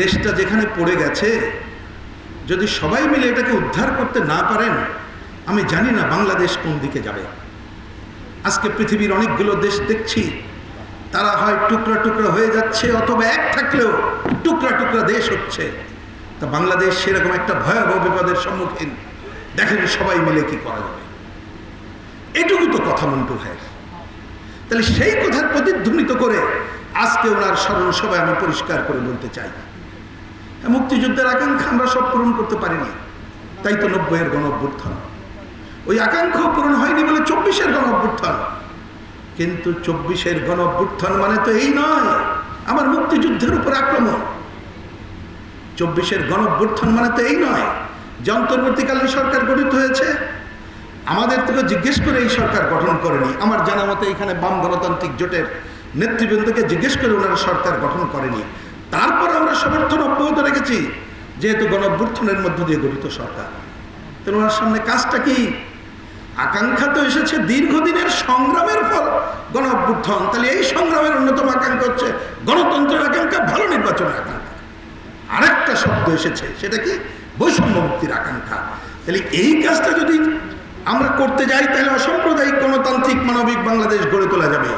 দেশটা যেখানে পড়ে গেছে, যদি সবাই মিলে এটাকে উদ্ধার করতে না পারেন, আমি জানি না বাংলাদেশ কোন দিকে যাবে। আজকে পৃথিবীর অনেকগুলো দেশ দেখছি, তারা হয় টুকরা টুকরা হয়ে যাচ্ছে, অথবা এক থাকলেও টুকরা টুকরা দেশ হচ্ছে। তা বাংলাদেশ সেরকম একটা ভয়াবহ বিপদের সম্মুখীন। দেখেন সবাই মিলে কি করা যাবে। এটুকু তো কথা মন্টু ভাই। তাহলে সেই কথার প্রতিধ্বনিত করে আজকে ওনার স্মরণ সভায় আমি পরিষ্কার করে বলতে চাই, মুক্তিযুদ্ধের আকাঙ্ক্ষা আমরা সব পূরণ করতে পারিনি, তাই তো 90-এর গণ-অভ্যুত্থান। ওই আকাঙ্ক্ষাও পূরণ হয়নি বলে 24-এর গণ-অভ্যুত্থান। কিন্তু 24-এর গণ-অভ্যুত্থান মানে তো এই নয় আমার মুক্তিযুদ্ধের উপর আক্রমণ। 24-এর গণ-অভ্যুত্থান মানে তো এই নয় যে অন্তর্বর্তীকালীন সরকার গঠিত হয়েছে, আমাদের থেকে জিজ্ঞেস করে এই সরকার গঠন করেনি। আমার জানা মতে এখানে বাম গণতান্ত্রিক জোটের নেতৃবৃন্দকে জিজ্ঞেস করে ওনারা সরকার গঠন করেনি। তারপর আমরা সমর্থন অব্যাহত রেখেছি, যেহেতু গণ-অভ্যুত্থানের মধ্য দিয়ে গঠিত সরকার। তো ওনার সামনে কাজটা কি? আকাঙ্ক্ষা তো এসেছে দীর্ঘদিনের সংগ্রামের ফল গণ-অভ্যুত্থান। তাহলে এই সংগ্রামের অন্যতম আকাঙ্ক্ষা হচ্ছে গণতন্ত্রের আকাঙ্ক্ষা, ভালো নির্বাচনের আকাঙ্ক্ষা। আরেকটা শব্দ এসেছে, সেটা কি? বৈষম্য মুক্তির আকাঙ্ক্ষা। তাহলে এই কাজটা যদি আমরা করতে যাই, তাহলে অসাম্প্রদায়িক গণতান্ত্রিক মানবিক বাংলাদেশ গড়ে তোলা যাবে।